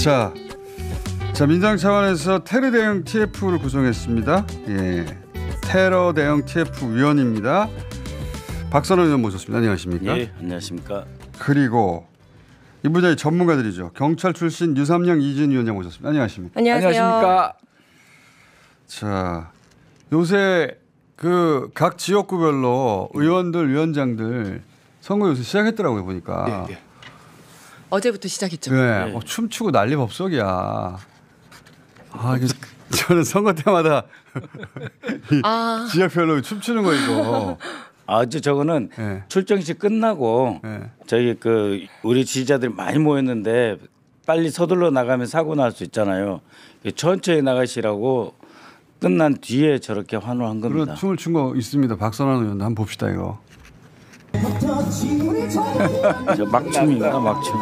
자 민당 차원에서 테러 대응 TF를 구성했습니다. 예, 테러 대응 TF 위원입니다. 박선원 의원 모셨습니다. 안녕하십니까? 예, 안녕하십니까? 그리고 이 분야의 전문가들이죠. 경찰 출신 유삼영 이준 위원장 모셨습니다. 안녕하십니까? 안녕하십니까? 자, 요새 그 각 지역구별로 의원들, 위원장들 선거 요새 시작했더라고요 보니까. 예. 어제부터 시작했죠. 네, 춤추고 난리 법석이야. 이게 저는 선거 때마다 지역별로 춤추는 거 이거. 저거는 네. 출정식 끝나고 저희 우리 지지자들이 많이 모였는데 빨리 서둘러 나가면 사고 날 수 있잖아요. 천천히 나가시라고 끝난 뒤에 저렇게 환호한 겁니다. 그런 춤을 춘 거 있습니다. 박선원 의원 한번 봅시다 이거. 저 막춤인가 막춤.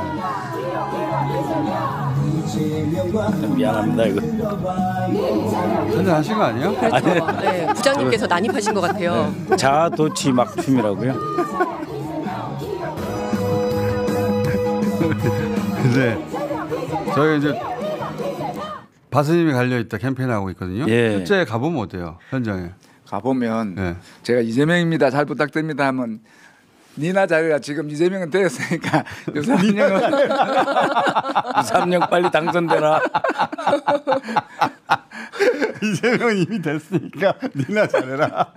미안합니다 이거. 한잔 하신 거 아니에요? 네, 부장님께서 난입하신 것 같아요. 자도치 막춤이라고요? 근데 저희 이제 바스님이 갈려있다 캠페인하고 있거든요. 예. 실제 가보면 어때요? 현장에. 가보면 제가 이재명입니다. 잘 부탁드립니다 하면 니나 잘해라. 지금 이재명은 되었으니까 유삼영은 유삼영 빨리 당선되라. 이재명은 이미 됐으니까 니나 잘해라.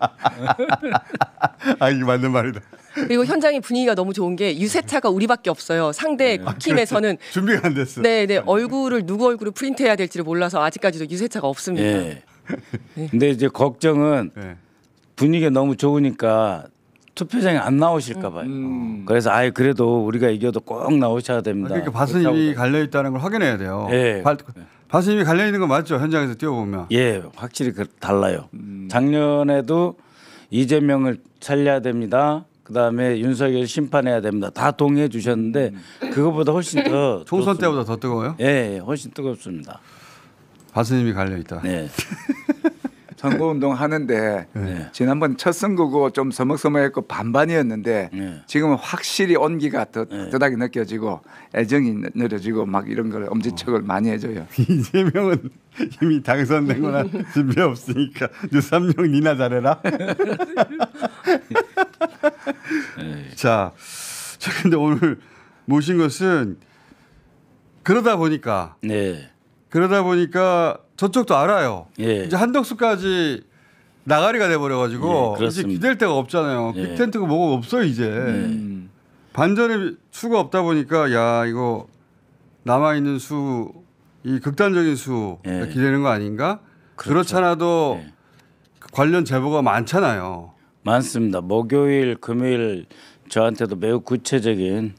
이게 맞는 말이다. 그리고 현장의 분위기가 너무 좋은 게 유세차가 우리밖에 없어요. 상대 국힘에서는 준비가 안 됐어. 네, 누구 얼굴을 프린트해야 될지를 몰라서 아직까지도 유세차가 없습니다. 예. 근데 이제 걱정은 분위기가 너무 좋으니까 투표장에 안 나오실까 봐요. 그래서 그래도 우리가 이겨도 꼭 나오셔야 됩니다. 그러니까 바스님이 갈려 있다는 걸 확인해야 돼요. 예. 바스님이 갈려 있는 거 맞죠? 현장에서 뛰어보면. 예, 확실히 달라요. 작년에도 이재명을 살려야 됩니다. 그다음에 윤석열 심판해야 됩니다. 다 동의해 주셨는데 그거보다 훨씬 더 총선 좋습니다. 때보다 더 뜨거워요? 예, 훨씬 뜨겁습니다. 바스님이 갈려 있다. 네. 선거운동 하는데 지난번 첫 선거고 좀 서먹서먹했고 반반이었는데 지금은 확실히 온기가 더 뜨뜻하게 느껴지고 애정이 느껴지고 막 이런 걸 엄지척을 많이 해줘요. 이재명은 이미 당선된 거나 준비 없으니까 유삼영 니나 잘해라. 자, 근데 오늘 모신 것은 그러다 보니까 저쪽도 알아요. 이제 한덕수까지 나가리가 돼버려가지고 이제 기댈 데가 없잖아요. 빅텐트가 뭐가 없어 이제. 반전의 수가 없다 보니까 야 이거 남아있는 수, 이 극단적인 수 기대는 거 아닌가? 그렇죠. 그렇잖아도 관련 제보가 많잖아요. 많습니다. 목요일, 금요일 저한테도 매우 구체적인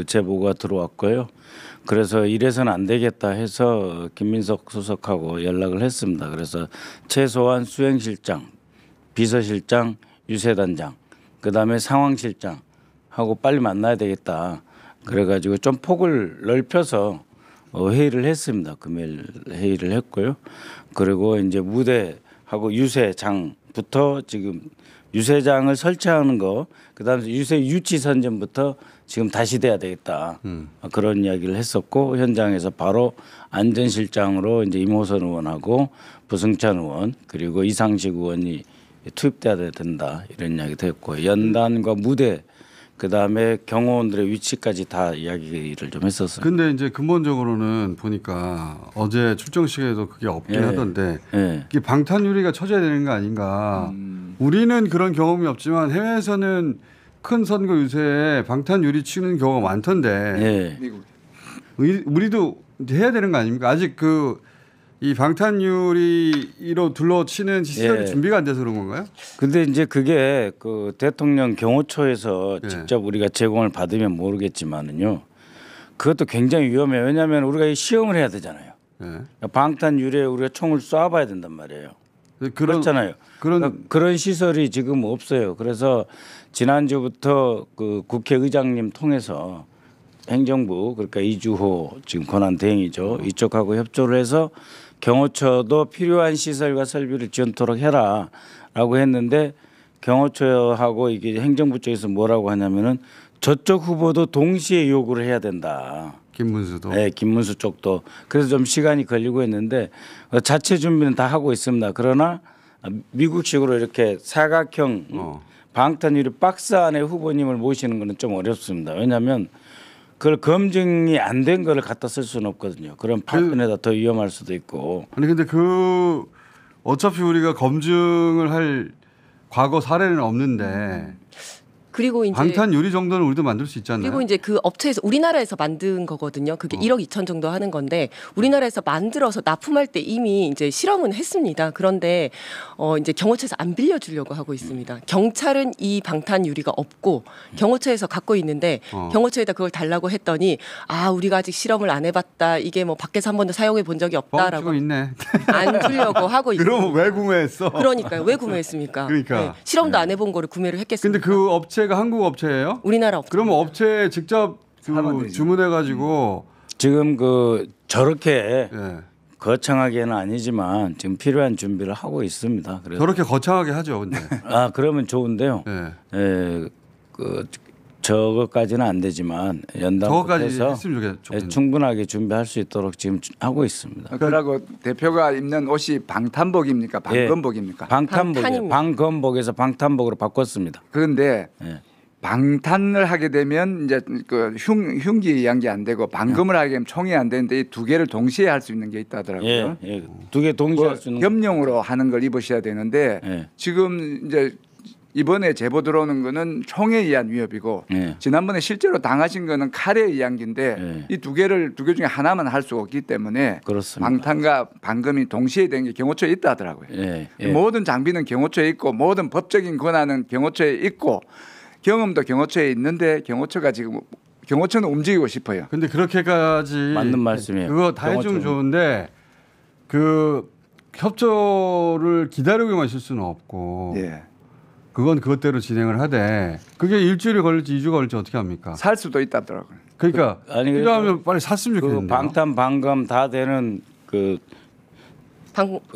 제보가 들어왔고요. 그래서 이래서는 안 되겠다 해서 김민석 수석하고 연락을 했습니다. 그래서 최소한 수행실장, 비서실장, 유세단장, 그다음에 상황실장하고 빨리 만나야 되겠다. 그래가지고 좀 폭을 넓혀서 회의를 했습니다. 금요일 회의를 했고요. 그리고 이제 무대하고 유세장부터 지금 유세장을 설치하는 거, 그다음에 유세 유치 선전부터 지금 다시 돼야 되겠다. 그런 이야기를 했었고 현장에서 바로 안전실장으로 이제 임호선 의원하고 부승찬 의원 그리고 이상식 의원이 투입돼야 된다 이런 이야기도 했고 연단과 무대 그다음에 경호원들의 위치까지 다 이야기를 좀 했었어요. 근데 이제 근본적으로는 보니까 어제 출정식에도 그게 없긴 하던데 이게 방탄유리가 쳐져야 되는 거 아닌가. 우리는 그런 경험이 없지만 해외에서는 큰 선거 유세에 방탄유리 치는 경우가 많던데 우리도 이제 해야 되는 거 아닙니까? 아직 이 방탄유리로 둘러치는 시설이 준비가 안 돼서 그런 건가요? 근데 이제 그게 대통령 경호처에서 직접 우리가 제공을 받으면 모르겠지만은요. 그것도 굉장히 위험해요. 왜냐하면 우리가 이 시험을 해야 되잖아요. 방탄유리에 우리가 총을 쏴봐야 된단 말이에요. 그렇잖아요. 그런 시설이 지금 없어요. 그래서 지난주부터 국회의장님 통해서 행정부 그러니까 이주호 지금 권한대행이죠. 이쪽하고 협조를 해서 경호처도 필요한 시설과 설비를 지원토록 해라라고 했는데 경호처하고 이게 행정부 쪽에서 뭐라고 하냐면은 저쪽 후보도 동시에 요구를 해야 된다. 김문수도. 네, 김문수 쪽도. 그래서 좀 시간이 걸리고 있는데 자체 준비는 다 하고 있습니다. 그러나 미국식으로 이렇게 사각형 방탄유리 박스 안에 후보님을 모시는 거는 좀 어렵습니다. 왜냐하면 그걸 검증이 안 된 거를 갖다 쓸 수는 없거든요. 그럼 파편에다 더 위험할 수도 있고. 아니 근데 그 어차피 우리가 검증을 할 과거 사례는 없는데 그리고 이제 방탄 유리 정도는 우리도 만들 수 있지 않나요? 그리고 이제 그 업체에서 우리나라에서 만든 거거든요. 그게 1억 2천 정도 하는 건데 우리나라에서 만들어서 납품할 때 이미 이제 실험은 했습니다. 그런데 이제 경호처에서 안 빌려주려고 하고 있습니다. 경찰은 이 방탄 유리가 없고 경호처에서 갖고 있는데 경호처에다 그걸 달라고 했더니 우리가 아직 실험을 안 해봤다. 이게 뭐 밖에서 한 번도 사용해 본 적이 없다라고 있네. 안 주려고 하고 있습니다. 그럼 왜 구매했어? 그러니까요. 왜 구매했습니까? 그러니까. 네. 실험도 안 해본 거를 구매를 했겠습니까? 근데 그 업체가 한국 업체예요? 우리나라 업체. 그러면 업체에 직접 주문해가지고 지금 그 저렇게 예. 거창하게는 아니지만 지금 필요한 준비를 하고 있습니다. 그래서 저렇게 거창하게 하죠, 근데. 그러면 좋은데요. 예. 그 저것까지는 안 되지만 저거까지 연당해서 했으면 좋겠네. 충분하게 준비할 수 있도록 지금 하고 있습니다. 그러고 대표가 입는 옷이 방탄복입니까? 방검복입니까? 방탄복이에요. 방검복에서 방탄복으로 바꿨습니다. 그런데 예. 방탄을 하게 되면 이제 그 흉기 이한 게 안 되고 방검을 하게 되면 총이 안 되는데 이 두 개를 동시에 할 수 있는 게 있다더라고요. 두 개 동시에 할 수 있는 겸용으로 하는 걸 입으셔야 되는데 예. 지금 이제 이번에 제보 들어오는 거는 총에 의한 위협이고 지난번에 실제로 당하신 거는 칼에 의한 긴데 이 두 개 중에 하나만 할 수 없기 때문에 그렇습니다. 방탄과 방검이 동시에 된 게 경호처에 있다 하더라고요. 모든 장비는 경호처에 있고 모든 법적인 권한은 경호처에 있고 경험도 경호처에 있는데 경호처는 움직이고 싶어요. 근데 그렇게까지 맞는 말씀이에요. 그거 다 해주면 좋은데 그 협조를 기다리고만 있을 수는 없고 그건 그것대로 진행을 하되 그게 일주일이 걸릴지 2주가 걸릴지 어떻게 합니까? 살 수도 있다더라고요. 그러니까 필요하면 빨리 샀으면 좋겠는데. 방탄 방검 다 되는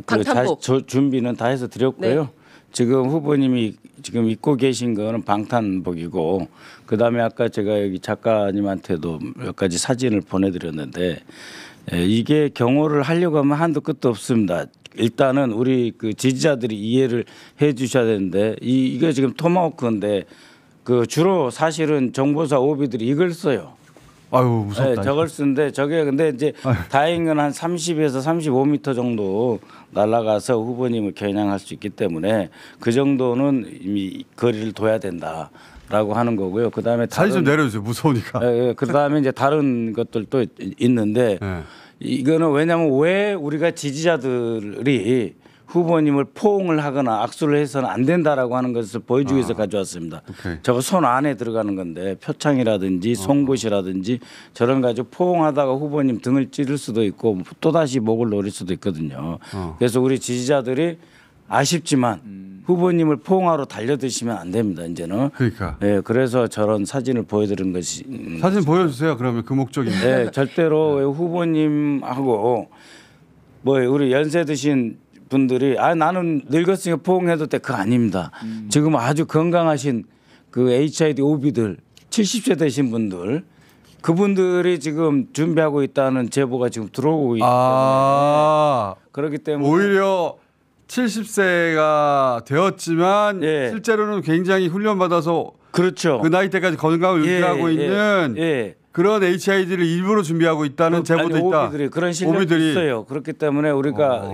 방탄복 준비는 다 해서 드렸고요. 네. 지금 후보님이 지금 입고 계신 거는 방탄복이고 그다음에 아까 제가 여기 작가님한테도 몇 가지 사진을 보내드렸는데 이게 경호를 하려고 하면 한도 끝도 없습니다. 일단은 우리 그 지지자들이 이해를 해 주셔야 되는데 이게 지금 토마호크인데 그 주로 사실은 정보사 오비들이 이걸 써요. 아유 무섭다. 네, 저걸 쓰는데 저게 근데 이제 다행인 건 한 30에서 35m 정도 날아가서 후보님을 겨냥할 수 있기 때문에 그 정도는 이미 거리를 둬야 된다라고 하는 거고요. 그다음에 사진 좀 내려주세요. 무서우니까. 그다음에 이제 다른 것들도 있는데 이거는 왜냐하면 왜 우리가 지지자들이 후보님을 포옹을 하거나 악수를 해서는 안 된다라고 하는 것을 보여주기 위해서 가져왔습니다. 저거 손 안에 들어가는 건데 표창이라든지 송곳이라든지 저런 가지고 포옹하다가 후보님 등을 찌를 수도 있고 또다시 목을 노릴 수도 있거든요. 그래서 우리 지지자들이 아쉽지만 후보님을 포옹하러 달려드시면 안 됩니다. 이제는. 그러니까. 네, 그래서 저런 사진을 보여드린 것이. 사진 보여주세요. 그러면 그 목적인데. 네, 절대로 후보님하고 뭐 우리 연세 드신 분들이 나는 늙었으니까 포옹해도 돼. 그거 아닙니다. 지금 아주 건강하신 그 HID OB들 70세 되신 분들 그분들이 지금 준비하고 있다는 제보가 지금 들어오고 있기 때문에 그렇기 때문에 오히려 70세가 되었지만 실제로는 굉장히 훈련받아서 그렇죠. 그 나이 때까지 건강을 유지하고 있는 그런 HID를 일부러 준비하고 있다는 제보도 있다. 오비들이 그런 실력이 있어요. 그렇기 때문에 우리가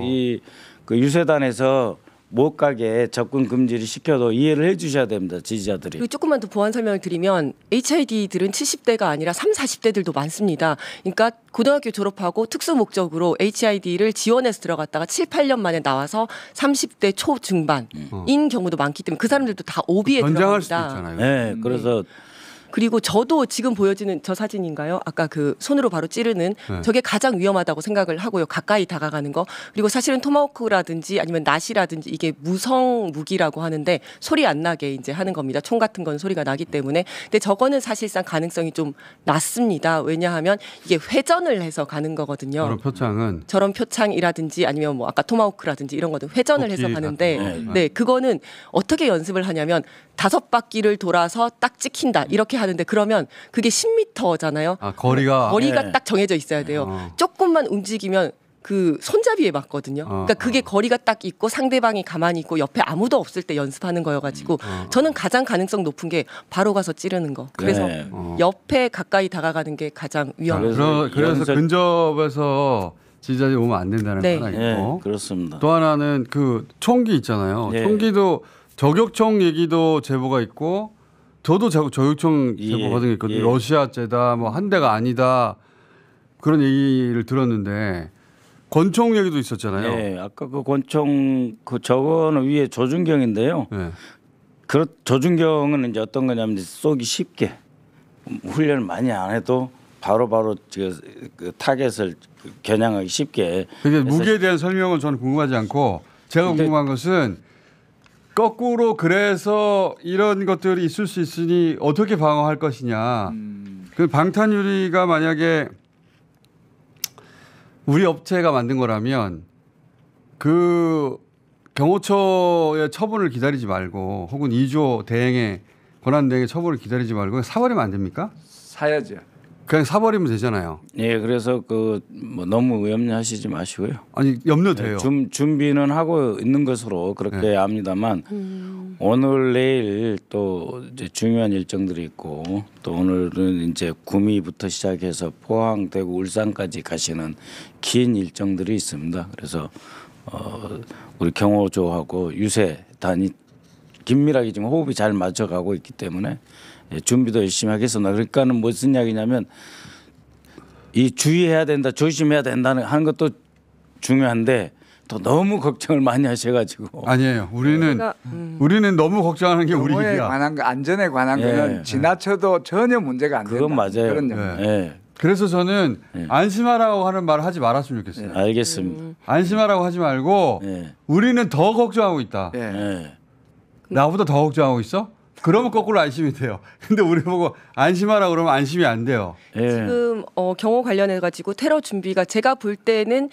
그 유세단에서 못 가게 접근 금지를 시켜도 이해를 해 주셔야 됩니다. 지지자들이. 그리고 조금만 더 보완 설명을 드리면 HID들은 70대가 아니라 30, 40대들도 많습니다. 그러니까 고등학교 졸업하고 특수 목적으로 HID를 지원해서 들어갔다가 7, 8년 만에 나와서 30대 초중반인 경우도 많기 때문에 그 사람들도 다 오비에 전장할 수도 들어갑니다. 있잖아요. 네, 그래서 그리고 저도 지금 보여지는 저 사진인가요? 아까 그 손으로 바로 찌르는 저게 가장 위험하다고 생각을 하고요. 가까이 다가가는 거. 그리고 사실은 토마호크라든지 아니면 낫이라든지 이게 무성 무기라고 하는데 소리 안 나게 이제 하는 겁니다. 총 같은 건 소리가 나기 때문에. 근데 저거는 사실상 가능성이 좀 낮습니다. 왜냐하면 이게 회전을 해서 가는 거거든요. 저런 표창이라든지 아니면 뭐 아까 토마호크라든지 이런 것도 회전을 해서 가는데 네, 그거는 어떻게 연습을 하냐면 5바퀴를 돌아서 딱 찍힌다. 이렇게 하는데 그러면 그게 10m잖아요. 아, 거리가 거리가 딱 정해져 있어야 돼요. 조금만 움직이면 그 손잡이에 맞거든요. 그러니까 그게 거리가 딱 있고 상대방이 가만히 있고 옆에 아무도 없을 때 연습하는 거여가지고 저는 가장 가능성 높은 게 바로 가서 찌르는 거. 그래서 네. 옆에 가까이 다가가는 게 가장 위험해요. 그래서 연습- 근접에서 지지자들이 오면 안 된다는 네. 거 하나 예, 있고 그렇습니다. 또 하나는 그 총기 있잖아요. 예. 총기도 저격총 얘기도 제보가 있고 저도 저격총 예. 제보 받은 게 있거든요. 예. 러시아제다 뭐 한 대가 아니다 그런 얘기를 들었는데 권총 얘기도 있었잖아요. 예, 아까 그 권총 그 저거는 위에 조준경인데요. 예. 그 조준경은 이제 어떤 거냐면 이제 쏘기 쉽게 훈련을 많이 안 해도 바로바로 그 타겟을 겨냥하기 쉽게. 그게 해서 무기에 대한 설명은 저는 궁금하지 않고 제가 근데- 궁금한 것은 거꾸로 그래서 이런 것들이 있을 수 있으니 어떻게 방어할 것이냐. 그 방탄 유리가 만약에 우리 업체가 만든 거라면 그 경호처의 처분을 기다리지 말고 혹은 2조 대행의 권한 대행의 처분을 기다리지 말고 사버리면 안 됩니까? 사야죠. 그냥 사버리면 되잖아요. 예, 그래서 그 뭐 너무 염려하시지 마시고요. 아니 염려돼요. 준비는 하고 있는 것으로 그렇게 압니다만 오늘 내일 또 이제 중요한 일정들이 있고 또 오늘은 이제 구미부터 시작해서 포항, 대구, 울산까지 가시는 긴 일정들이 있습니다. 그래서 우리 경호조하고 유세단이 긴밀하게 지금 호흡이 잘 맞춰가고 있기 때문에 예, 준비도 열심히 하겠습니다. 그러니까는 무슨 이야기냐면 이 주의해야 된다, 조심해야 된다는 하는 것도 중요한데 또 너무 걱정을 많이 하셔가지고 아니에요. 우리는 너무 걱정하는 게 우리 경호에 일이야. 관한 거, 안전에 관한 예. 거는 지나쳐도 전혀 문제가 안 된다. 그건 맞아요. 그런 점. 네. 예, 그래서 저는 안심하라고 하는 말을 하지 말았으면 좋겠어요. 알겠습니다. 안심하라고 하지 말고 예, 우리는 더 걱정하고 있다. 예. 예. 나보다 더 걱정하고 있어? 그러면 거꾸로 안심이 돼요. 근데 우리 보고 안심하라 그러면 안심이 안 돼요. 예. 지금 경호 관련해 가지고 테러 준비가 제가 볼 때는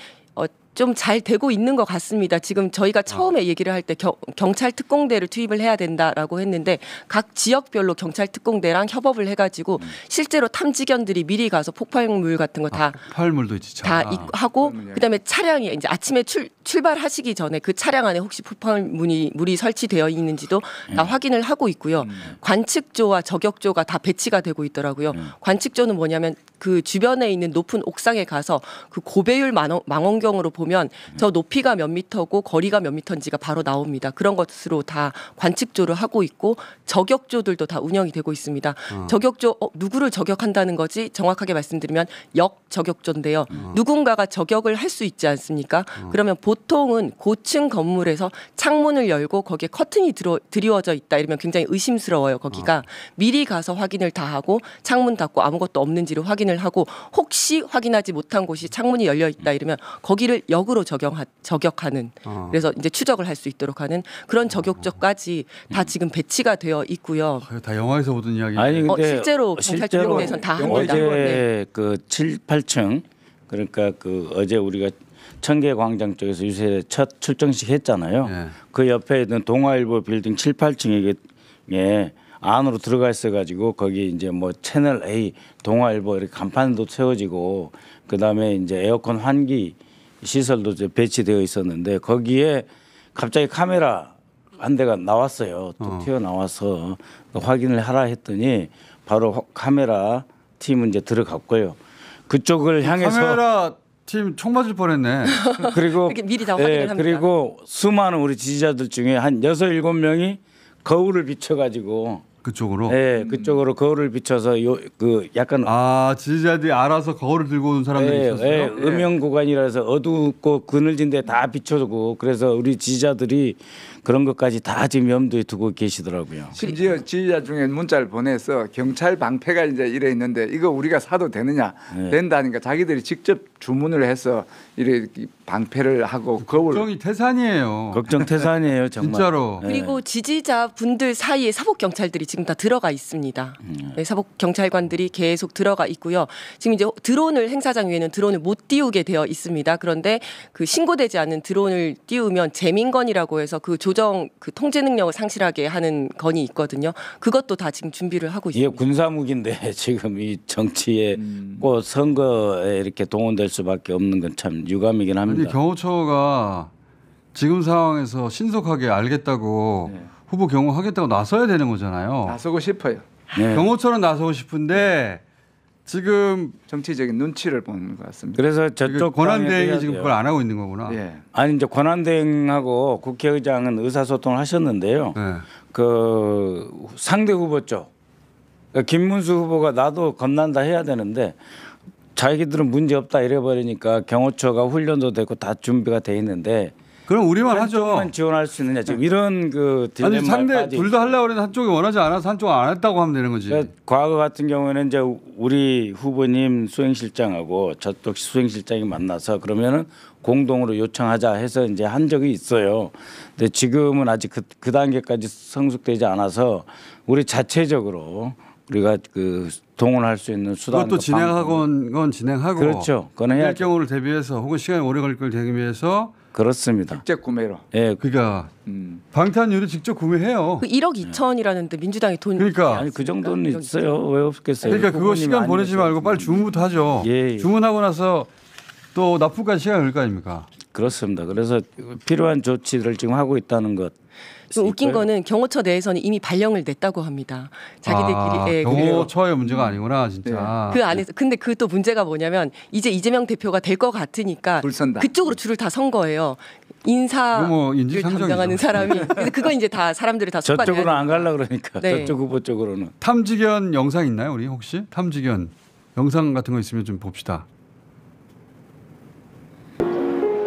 좀 잘 되고 있는 것 같습니다. 지금 저희가 처음에 얘기를 할 때 경찰 특공대를 투입을 해야 된다라고 했는데 각 지역별로 경찰 특공대랑 협업을 해가지고 실제로 탐지견들이 미리 가서 폭발물 같은 거 다 폭발물도 있지. 참. 하고 그다음에 차량이 이제 아침에 출발하시기 전에 그 차량 안에 혹시 폭발물이 설치되어 있는지도 다 확인을 하고 있고요. 관측조와 저격조가 다 배치가 되고 있더라고요. 관측조는 뭐냐면 그 주변에 있는 높은 옥상에 가서 그 고배율 망원경으로 보면 저 높이가 몇 미터고 거리가 몇 미터인지가 바로 나옵니다. 그런 것으로 다 관측조를 하고 있고 저격조들도 다 운영이 되고 있습니다. 저격조 누구를 저격한다는 거지 정확하게 말씀드리면 역저격조인데요. 누군가가 저격을 할 수 있지 않습니까? 그러면 보통은 고층 건물에서 창문을 열고 거기에 커튼이 드리워져 있다 이러면 굉장히 의심스러워요. 거기가 미리 가서 확인을 다 하고 창문 닫고 아무것도 없는지를 확인을 하고 혹시 확인하지 못한 곳이 창문이 열려 있다 이러면 거기를 역으로 저격하는 그래서 이제 추적을 할 수 있도록 하는 그런 저격조까지 다 지금 배치가 되어 있고요. 다 영화에서 보던 이야기. 아니 근데 실제로 경찰 특공대에서는 다 합니다. 어제 네. 그 7, 8층 그러니까 그 어제 우리가 청계광장 쪽에서 유세 첫 출정식 했잖아요. 네. 그 옆에 있는 동아일보 빌딩 7, 8층에 안으로 들어가 있어가지고 거기 이제 뭐 채널 A, 동아일보 이렇게 간판도 세워지고 그 다음에 이제 에어컨 환기 시설도 이제 배치되어 있었는데 거기에 갑자기 카메라 한 대가 나왔어요. 또 튀어나와서 확인을 하라 했더니 바로 카메라 팀은 이제 들어갔고요. 그쪽을 향해서 카메라 팀 총 맞을 뻔했네. 그리고 이렇게 미리 다 확인을 합니다. 그리고 수많은 우리 지지자들 중에 한 6, 7명이 거울을 비춰가지고 그쪽으로. 그쪽으로 거울을 비춰서 그 약간 지지자들이 알아서 거울을 들고 온 사람들이 있었어요. 음영 구간이라서 어둡고 그늘진데 다 비춰주고 그래서 우리 지지자들이 그런 것까지 다 지금 염두에 두고 계시더라고요. 심지어 지지자 중에 문자를 보내서 경찰 방패가 이제 이래 있는데 이거 우리가 사도 되느냐 된다니까 자기들이 직접 주문을 해서 이렇게 방패를 하고 거울. 걱정이 태산이에요. 걱정 태산이에요 정말. 진짜로. 그리고 지지자 분들 사이에 사복 경찰들이 지금 다 들어가 있습니다. 네, 사복 경찰관들이 계속 들어가 있고요. 지금 이제 드론을 행사장 위에는 드론을 못 띄우게 되어 있습니다. 그런데 그 신고되지 않은 드론을 띄우면 재민건이라고 해서 그 조정 그 통제 능력을 상실하게 하는 건이 있거든요. 그것도 다 지금 준비를 하고 이게 있습니다. 군사무기인데 지금 이 정치에 꼭 선거에 이렇게 동원될 수밖에 없는 건 참 유감이긴 합니다. 아니, 경호처가 지금 상황에서 신속하게 알겠다고 후보 경호하겠다고 나서야 되는 거잖아요. 나서고 싶어요. 네. 경호처는 나서고 싶은데 지금 정치적인 눈치를 보는 것 같습니다. 그래서 이게 저쪽 권한대행이 지금 그걸 안 하고 있는 거구나. 예. 아니 이제 권한대행하고 국회의장은 의사소통을 하셨는데요. 네. 그 상대 후보 쪽 그러니까 김문수 후보가 나도 겁난다 해야 되는데 자기들은 문제 없다 이래버리니까 경호처가 훈련도 되고 다 준비가 돼 있는데 그럼 우리만 하죠. 한쪽만 지원할 수 있느냐 지금 이런 그 아니 딜레마에 상대 빠져 둘 다 하려고 그랬는데 한쪽이 원하지 않아서 한쪽은 안 했다고 하면 되는 거지. 그러니까 과거 같은 경우에는 이제 우리 후보님 수행실장하고 저쪽 수행실장이 만나서 그러면은 공동으로 요청하자 해서 이제 한 적이 있어요. 근데 지금은 아직 그 단계까지 성숙되지 않아서 우리 자체적으로 우리가 그 동원할 수 있는 수단 그것도 진행하건 건 진행하고 그렇죠. 그건 이럴 해야죠. 경우를 대비해서 혹은 시간이 오래 걸릴 걸 대비해서 그렇습니다. 직접 구매로. 예. 그러니까 방탄유리 직접 구매해요. 그 1억 2천이라는데 민주당이 돈 그러니까 아니 그 정도는 있어요. 왜 없겠어요? 그러니까 그거 후보님이 시간 보내지 아니어서. 말고 빨리 주문부터 하죠. 예, 예. 주문하고 나서 또 납품까지 시간이 걸릴 거 아닙니까? 그렇습니다. 그래서 필요한 조치를 지금 하고 있다는 것. 좀 웃긴 거는 경호처 내에서는 이미 발령을 냈다고 합니다. 자기들끼리 예, 경호처의 문제가 아니구나 진짜. 그 안에서 근데 그 또 문제가 뭐냐면 이제 이재명 대표가 될 것 같으니까 줄 선다. 그쪽으로 줄을 다 선 거예요. 인사를 그거 뭐 인지상정이죠. 담당하는 사람이. 근데 그거 이제 다 사람들이 다 속아내야 저쪽으로 안 되니까. 가려 그러니까 네. 저쪽 후보 쪽으로는. 탐지견 영상 있나요 우리 혹시? 탐지견 영상 같은 거 있으면 좀 봅시다.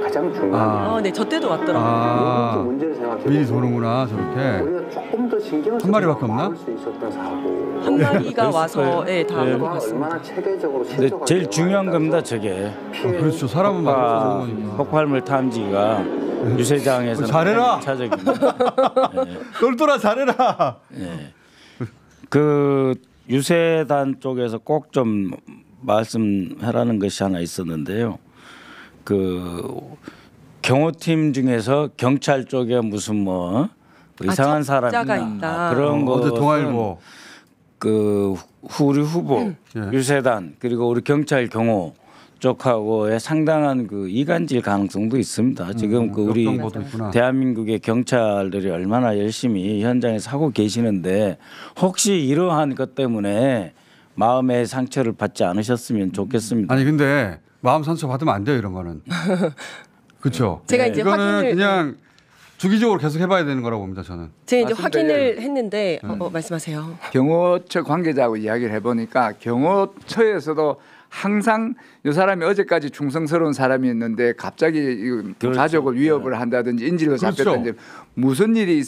가장 중요한 네, 저 때도 왔더라고요. 게 문제를 생각해 미리 도는구나 저렇게. 우리가 조금 더 신경을 한 마리밖에 없나? 막을 수 있었던 사고. 한 마리가 있을 와서 거예요. 예, 다 네. 하고 그가 갔습니다. 얼마나 체계적으로 근데 신속하게 제일 중요한 겁니다. 대응하면서 저게 그렇죠. 사람은 맞는 거니까. 폭발물 탐지가 유세장에서는 잘해라. 차적입니다. 똘똘아 잘해라. 그 유세단 쪽에서 꼭 좀 말씀하라는 것이 하나 있었는데요. 그 경호팀 중에서 경찰 쪽에 무슨 뭐 이상한 사람이 첩자가 있다. 그런 거 어제 동아일보. 그 우리 후보 예. 유세단 그리고 우리 경찰 경호 쪽하고의 상당한 그 이간질 가능성도 있습니다. 지금 그 우리 역정보도 있구나. 대한민국의 경찰들이 얼마나 열심히 현장에서 하고 계시는데 혹시 이러한 것 때문에 마음의 상처를 받지 않으셨으면 좋겠습니다. 아니 근데 마음 상처 받으면 안 돼요 이런 거는. 그렇죠. 제가 이제 이거는 확인을- 그냥 주기적으로 계속 해봐야 되는 거라고 봅니다 저는. 제가 이제 맞습니다. 확인을 했는데 말씀하세요. 경호처 관계자하고 이야기를 해보니까 경호처에서도 항상 이 사람이 어제까지 충성스러운 사람이었는데 갑자기 그렇죠. 가족을 위협을 한다든지 인질로 그렇죠. 잡혔든지 무슨 일이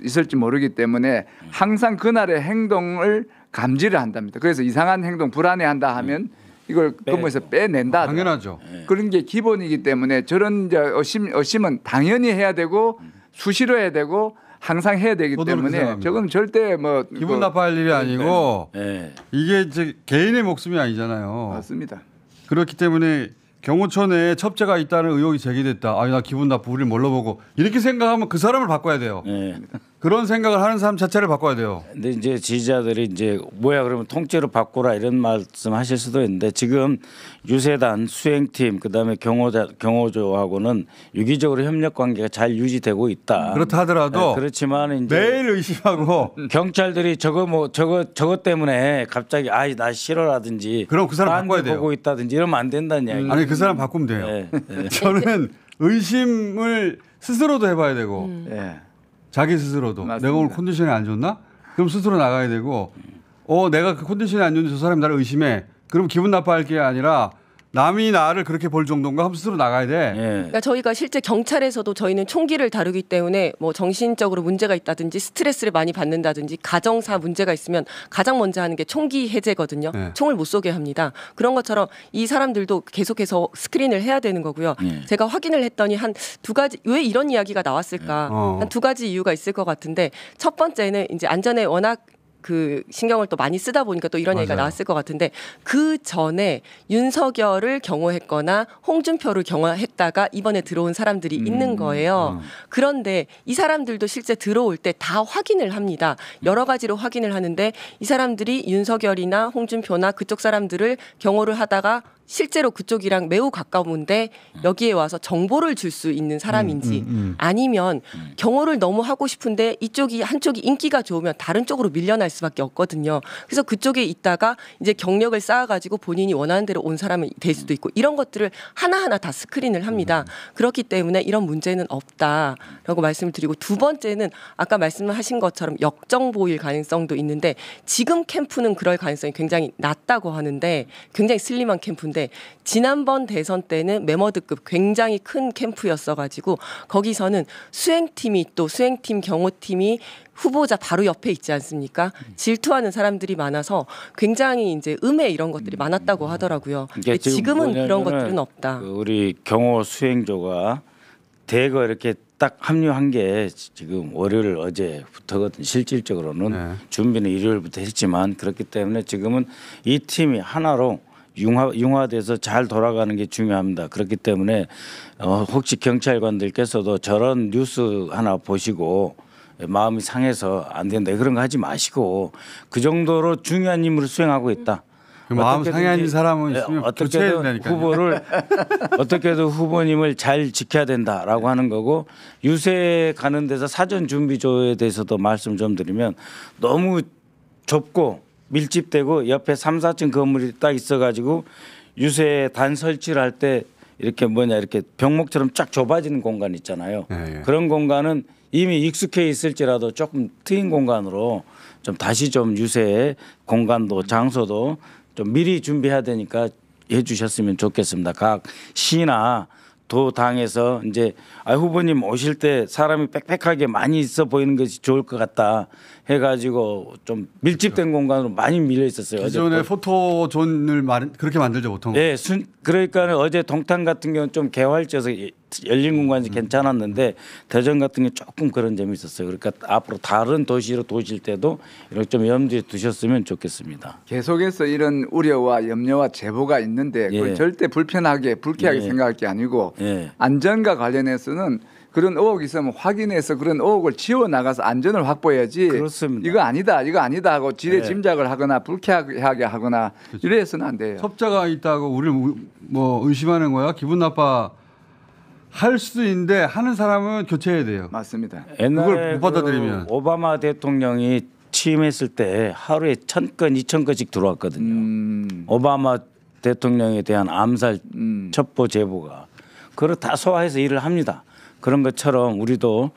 있을지 모르기 때문에 항상 그날의 행동을 감지를 한답니다. 그래서 이상한 행동 불안해한다 하면 이걸 근무에서 빼낸다. 당연하죠. 그런 게 기본이기 때문에 저런 이제 의심은 당연히 해야 되고 수시로 해야 되고 항상 해야 되기 저도 그렇게 때문에 생각합니다. 저건 절대 뭐 기분 나빠할 일이 아니고 예. 이게 이제 개인의 목숨이 아니잖아요. 맞습니다. 그렇기 때문에 경호처 내에 첩자가 있다는 의혹이 제기됐다. 아니 나 기분 나쁘고 우리를 뭘로 보고 이렇게 생각하면 그 사람을 바꿔야 돼요. 예. 그런 생각을 하는 사람 자체를 바꿔야 돼요. 근데 이제 지지자들이 이제 뭐야 그러면 통째로 바꾸라 이런 말씀하실 수도 있는데 지금 유세단 수행팀 그다음에 경호조하고는 유기적으로 협력 관계가 잘 유지되고 있다. 그렇다 하더라도 그렇지만 이제 매일 의심하고 경찰들이 저거 때문에 갑자기 아이 나 싫어라든지 그럼 그 사람 딴데 바꿔야 돼요. 보고 있다든지 이러면 안 된다는 이야기. 아니 그 사람 바꾸면 돼요. 예, 예. 저는 의심을 스스로도 해봐야 되고 예. 자기 스스로도 맞습니다. 내가 오늘 컨디션이 안 좋나? 그럼 스스로 나가야 되고 내가 그 컨디션이 안 좋은데 저 사람이 나를 의심해. 그럼 기분 나빠할 게 아니라 남이 나를 그렇게 볼 정도인가 하면 스스로 나가야 돼. 예. 그러니까 저희가 실제 경찰에서도 저희는 총기를 다루기 때문에 뭐 정신적으로 문제가 있다든지 스트레스를 많이 받는다든지 가정사 문제가 있으면 가장 먼저 하는 게 총기 해제거든요. 네. 총을 못 쏘게 합니다. 그런 것처럼 이 사람들도 계속해서 스크린을 해야 되는 거고요. 제가 확인을 했더니 한 두 가지 왜 이런 이야기가 나왔을까? 한 두 가지 이유가 있을 것 같은데 첫 번째는 이제 안전에 워낙 그 신경을 또 많이 쓰다 보니까 또 이런 얘기가 맞아요. 나왔을 것 같은데 그 전에 윤석열을 경호했거나 홍준표를 경호했다가 이번에 들어온 사람들이 있는 거예요. 그런데 이 사람들도 실제 들어올 때 다 확인을 합니다. 여러 가지로 확인을 하는데 이 사람들이 윤석열이나 홍준표나 그쪽 사람들을 경호를 하다가 실제로 그쪽이랑 매우 가까운데 여기에 와서 정보를 줄 수 있는 사람인지 아니면 경호를 너무 하고 싶은데 이쪽이 한쪽이 인기가 좋으면 다른 쪽으로 밀려날 수밖에 없거든요. 그래서 그쪽에 있다가 이제 경력을 쌓아가지고 본인이 원하는 대로 온 사람이 될 수도 있고 이런 것들을 하나하나 다 스크린을 합니다. 그렇기 때문에 이런 문제는 없다라고 말씀을 드리고 두 번째는 아까 말씀하신 것처럼 역정보일 가능성도 있는데 지금 캠프는 그럴 가능성이 굉장히 낮다고 하는데 굉장히 슬림한 캠프인데 지난번 대선 때는 메머드급 굉장히 큰 캠프였어가지고 거기서는 수행팀이 또 수행팀 경호팀이 후보자 바로 옆에 있지 않습니까? 질투하는 사람들이 많아서 굉장히 이제 음해 이런 것들이 많았다고 하더라고요. 근데 지금은 그런 것들은 없다. 우리 경호 수행조가 대거 이렇게 딱 합류한 게 지금 월요일 어제부터거든. 실질적으로는 준비는 일요일부터 했지만 그렇기 때문에 지금은 이 팀이 하나로 융화돼서 잘 돌아가는 게 중요합니다. 그렇기 때문에 혹시 경찰관들께서도 저런 뉴스 하나 보시고 마음이 상해서 안 된다 그런 거 하지 마시고 그 정도로 중요한 임무를 수행하고 있다. 마음 상해하는 사람은 있으면 교체해야 된다니까요. 후보를 어떻게든 후보님을 잘 지켜야 된다라고 하는 거고 유세 가는 데서 사전 준비조에 대해서도 말씀 좀 드리면 너무 좁고 밀집되고 옆에 3, 4층 건물이 딱 있어가지고 유세 단 설치를 할 때 이렇게 이렇게 병목처럼 쫙 좁아지는 공간 있잖아요. 그런 공간은 이미 익숙해 있을지라도 조금 트인 공간으로 좀 다시 좀 유세 공간도 장소도 좀 미리 준비해야 되니까 해주셨으면 좋겠습니다. 각 시나 도 당에서 이제 후보님 오실 때 사람이 빽빽하게 많이 있어 보이는 것이 좋을 것 같다 해가지고 좀 밀집된 공간으로 많이 밀려 있었어요. 기존에 포토존을 그렇게 만들지 못한 거. 네, 그러니까 어제 동탄 같은 경우는 좀 개활지어서 열린 공간이 괜찮았는데 대전 같은 게 조금 그런 점이 있었어요. 그러니까 앞으로 다른 도시로 도실 때도 이렇게 좀 염두에 두셨으면 좋겠습니다. 계속해서 이런 우려와 염려와 제보가 있는데 그걸 절대 불쾌하게 생각할 게 아니고 안전과 관련해서는 그런 의혹이 있으면 확인해서 그런 의혹을 지워 나가서 안전을 확보해야지. 그렇습니다. 이거 아니다 하고 지레 짐작을 하거나 불쾌하게 하거나 이래서는 안 돼요. 첩자가 있다고 우리를 뭐 의심하는 거야? 기분 나빠 할 수도 있는데 하는 사람은 교체해야 돼요. 맞습니다. 그걸 못 받아들이면 오바마 대통령이 취임했을 때 하루에 1,000건, 2,000건씩 들어왔거든요. 오바마 대통령에 대한 암살 첩보 제보가 그걸 다 소화해서 일을 합니다. 그런 것처럼 우리도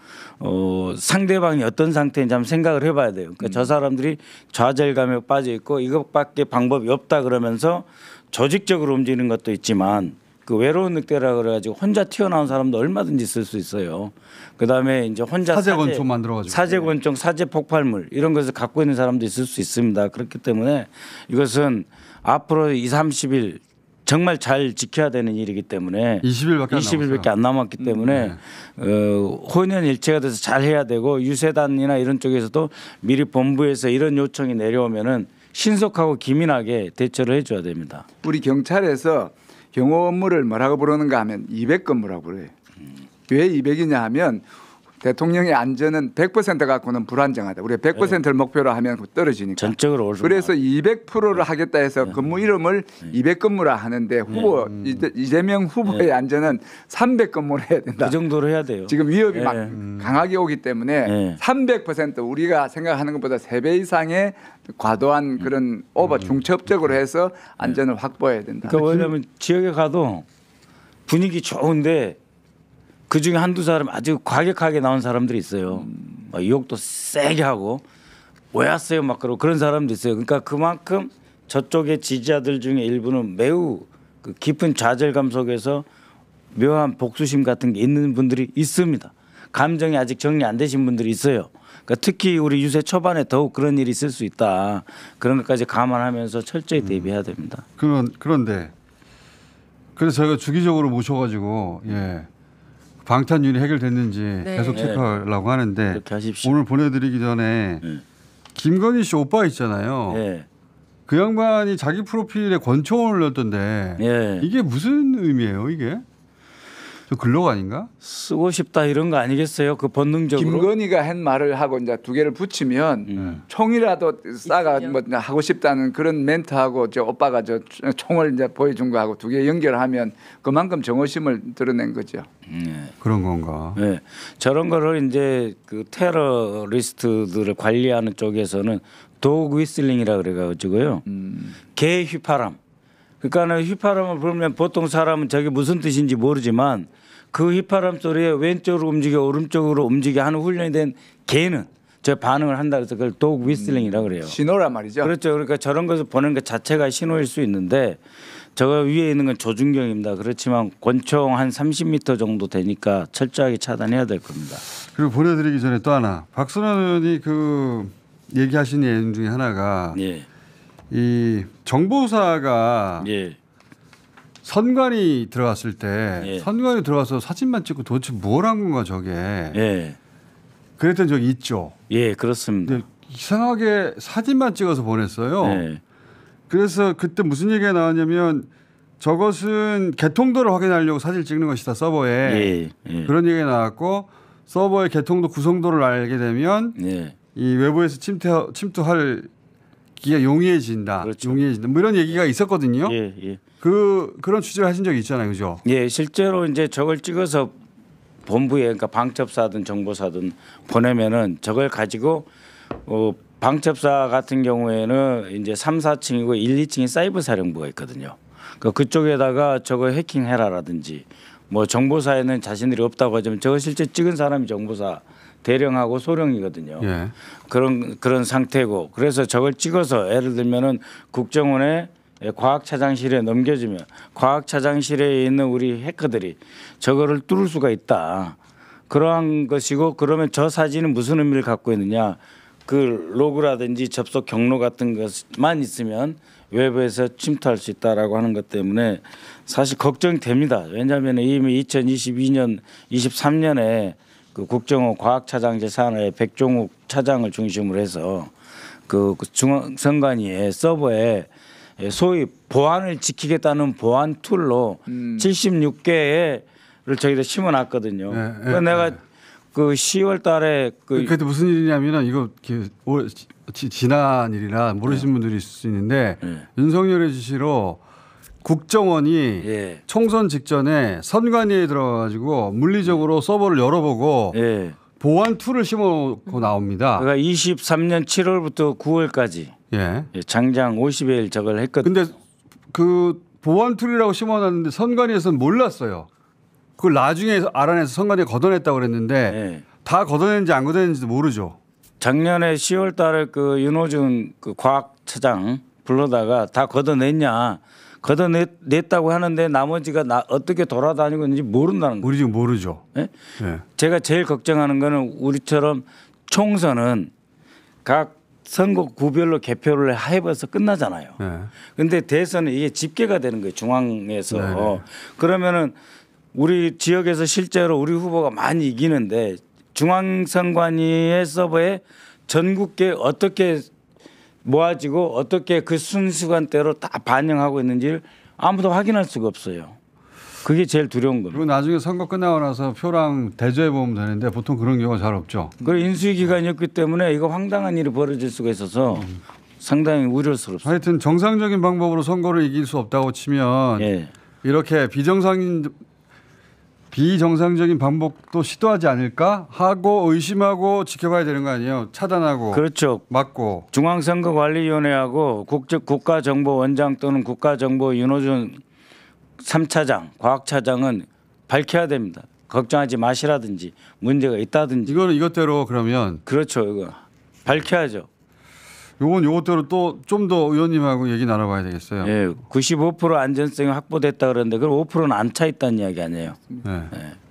상대방이 어떤 상태인지 한번 생각을 해봐야 돼요. 그러니까 저 사람들이 좌절감에 빠져 있고 이것밖에 방법이 없다 그러면서 조직적으로 움직이는 것도 있지만 그 외로운 늑대라 그래가지고 혼자 튀어나온 사람도 얼마든지 있을 수 있어요. 그다음에 이제 혼자 사제권총 만들어가지고 사제권총, 사제폭발물 이런 것을 갖고 있는 사람도 있을 수 있습니다. 그렇기 때문에 이것은 앞으로 20, 30일 정말 잘 지켜야 되는 일이기 때문에 20일밖에 안 남았기 때문에 혼연일체가 돼서 잘 해야 되고 유세단이나 이런 쪽에서도 미리 본부에서 이런 요청이 내려오면은 신속하고 기민하게 대처를 해줘야 됩니다. 우리 경찰에서 경호 업무를 뭐라고 부르는가 하면 200건무라고 부르요. 왜 200이냐 하면 대통령의 안전은 100% 갖고는 불안정하다. 우리가 100%를 목표로 하면 떨어지니까. 전적으로 올 그래서 200%를 하겠다 해서 근무 이름을 200근무라 하는데 이재명 후보의 안전은 300근무를 해야 된다. 그 정도로 해야 돼요. 지금 위협이 막 강하게 오기 때문에 300% 우리가 생각하는 것보다 3배 이상의 과도한 그런 오버 중첩적으로 해서 안전을 확보해야 된다. 그러니까 왜냐하면 지역에 가도 분위기 좋은데 그중에 한두 사람 아주 과격하게 나온 사람들이 있어요. 막 욕도 세게 하고 왜 왔어요 막 그러고 그런 사람도 있어요. 그러니까 그만큼 저쪽의 지지자들 중에 일부는 매우 그 깊은 좌절감 속에서 묘한 복수심 같은 게 있는 분들이 있습니다. 감정이 아직 정리 안 되신 분들이 있어요. 그러니까 특히 우리 유세 초반에 더욱 그런 일이 있을 수 있다. 그런 것까지 감안하면서 철저히 대비해야 됩니다. 그런데 그래서 저희가 주기적으로 모셔가지고 방탄유리 해결됐는지 계속 체크하려고 하는데 그렇게 하십시오. 오늘 보내드리기 전에 김건희 씨 오빠 있잖아요. 그 양반이 자기 프로필에 권총을 올렸던데 이게 무슨 의미예요 이게? 저 글록 아닌가? 쓰고 싶다 이런 거 아니겠어요? 그 본능적으로. 김건희가 한 말을 하고 이제 두 개를 붙이면 총이라도 쏴가 뭐 하고 싶다는 그런 멘트하고 저 오빠가 저 총을 이제 보여준 거하고 두 개 연결하면 그만큼 정오심을 드러낸 거죠. 그런 건가? 네. 저런 거를 이제 그 테러리스트들을 관리하는 쪽에서는 도그 휘슬링이라 그래가지고요. 개 휘파람. 그러니까는 휘파람을 불면 보통 사람은 저게 무슨 뜻인지 모르지만 그 휘파람 소리에 왼쪽으로 움직여 오른쪽으로 움직여 하는 훈련이 된 개는 저 반응을 한다 그래서 그걸 도그 휘슬링이라 그래요. 신호란 말이죠. 그렇죠. 그러니까 저런 것을 보는 것 자체가 신호일 수 있는데 저 위에 있는 건 조준경입니다. 그렇지만 권총 한 30m 정도 되니까 철저하게 차단해야 될 겁니다. 그리고 보내드리기 전에 또 하나 박선원 의원이 그 얘기하신 내용 중에 하나가 이 정보사가 선관위 들어갔을 때 선관위 들어가서 사진만 찍고 도대체 뭘 한 건가 저게 그랬던 적이 있죠. 예, 그렇습니다. 이상하게 사진만 찍어서 보냈어요. 그래서 그때 무슨 얘기가 나왔냐면 저것은 개통도를 확인하려고 사진을 찍는 것이다 서버에 그런 얘기가 나왔고 서버의 개통도 구성도를 알게 되면 이 외부에서 침투할 기가 용이해진다. 그렇죠. 용이해진다. 뭐 이런 얘기가 있었거든요. 그런 취재를 하신 적이 있잖아요, 그죠? 예, 실제로 이제 저걸 찍어서 본부에 그러니까 방첩사든 정보사든 보내면은 저걸 가지고 방첩사 같은 경우에는 이제 3, 4층이고 1, 2층이 사이버 사령부가 있거든요. 그쪽에다가 저거 해킹해라라든지 뭐 정보사에는 자신들이 없다고 하지만 저거 실제 찍은 사람이 정보사 대령하고 소령이거든요. 그런 상태고 그래서 저걸 찍어서 예를 들면은 국정원의 과학차장실에 넘겨주면 과학차장실에 있는 우리 해커들이 저거를 뚫을 수가 있다. 그러한 것이고 그러면 저 사진은 무슨 의미를 갖고 있느냐. 그 로그라든지 접속 경로 같은 것만 있으면 외부에서 침투할 수 있다라고 하는 것 때문에 사실 걱정이 됩니다. 왜냐하면 이미 2022년, 23년에 그 국정원 과학차장실 산하의 백종욱 차장을 중심으로 해서 그 중앙선관위의 서버에 소위 보안을 지키겠다는 보안 툴로 76개를 저기다 심어놨거든요. 내가 그 10월달에 그때 무슨 일이냐면은 이거 지난 일이라 모르시는 분들이 있을 수 있는데 윤석열의 지시로 국정원이 총선 직전에 선관위에 들어가가지고 물리적으로 서버를 열어보고 보안 툴을 심어놓고 나옵니다. 그러니까 23년 7월부터 9월까지 장장 50일 저걸 했거든요. 근데 그 보안 툴이라고 심어놨는데 선관위에서는 몰랐어요. 그걸 나중에 알아내서 선관위에 걷어냈다고 그랬는데 다 걷어냈는지 안 걷어냈는지도 모르죠. 작년에 10월 달에 그 윤호준 그 과학차장 불러다가 다 걷어냈냐. 걷어냈다고 하는데 나머지가 어떻게 돌아다니고 있는지 모른다는 거예요. 우리 지금 모르죠. 제가 제일 걱정하는 거는 우리처럼 총선은 각 선거구별로 개표를 해봐서 끝나잖아요. 그런데 대선은 이게 집계가 되는 거예요. 중앙에서. 그러면은 우리 지역에서 실제로 우리 후보가 많이 이기는데 중앙선관위의 서버에 전국계 어떻게 모아지고 어떻게 그 순수간대로 다 반영하고 있는지를 아무도 확인할 수가 없어요. 그게 제일 두려운 겁니다. 그리고 나중에 선거 끝나고 나서 표랑 대조해 보면 되는데 보통 그런 경우가 잘 없죠. 그리고 인수위 기간이었기 때문에 이거 황당한 일이 벌어질 수가 있어서 상당히 우려스럽습니다. 하여튼 정상적인 방법으로 선거를 이길 수 없다고 치면 이렇게 비정상적인 방법도 시도하지 않을까 하고 의심하고 지켜봐야 되는 거 아니에요. 차단하고 그렇죠. 막고. 중앙선거관리위원회하고 국가정보원장 또는 국가정보 윤호준 3차장 과학차장은 밝혀야 됩니다. 걱정하지 마시라든지 문제가 있다든지. 이거는 이것대로 그러면. 그렇죠. 이거 밝혀야죠. 요것대로 또 좀 더 의원님하고 얘기 나눠봐야 되겠어요. 예, 95% 안전성이 확보됐다 그러는데 그럼 5%는 안 차 있다는 이야기 아니에요. 네.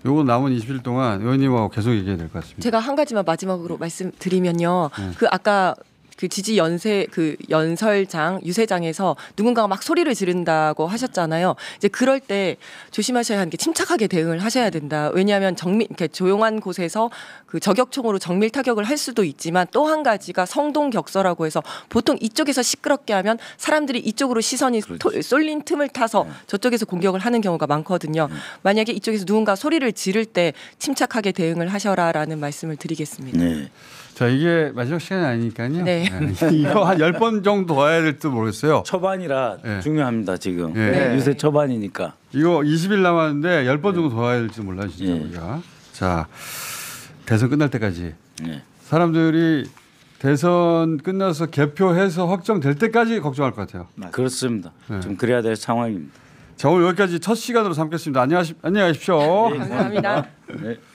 요거 남은 20일 동안 의원님하고 계속 얘기해야 될 것 같습니다. 제가 한 가지만 마지막으로 말씀드리면요. 그 아까 그 지지 연설장 유세장에서 누군가가 막 소리를 지른다고 하셨잖아요. 이제 그럴 때 조심하셔야 하는 게 침착하게 대응을 하셔야 된다. 왜냐하면 이렇게 조용한 곳에서 그 저격총으로 정밀 타격을 할 수도 있지만 또 한 가지가 성동격서라고 해서 보통 이쪽에서 시끄럽게 하면 사람들이 이쪽으로 시선이 쏠린 틈을 타서 저쪽에서 공격을 하는 경우가 많거든요. 만약에 이쪽에서 누군가 소리를 지를 때 침착하게 대응을 하셔라라는 말씀을 드리겠습니다. 네. 자, 이게 마지막 시간이 아니니까요. 네. 이거 한 10번 정도 더 해야 될지 모르겠어요. 초반이라 네. 중요합니다 지금. 네. 유세 초반이니까. 이거 20일 남았는데 10번 정도 더 해야 될지 몰라요, 진짜 우리가. 자, 대선 끝날 때까지 사람들이 대선 끝나서 개표해서 확정될 때까지 걱정할 것 같아요. 그렇습니다. 좀 그래야 될 상황입니다. 자, 오늘 여기까지 첫 시간으로 삼겠습니다. 안녕하십시오. 감사합니다. 네.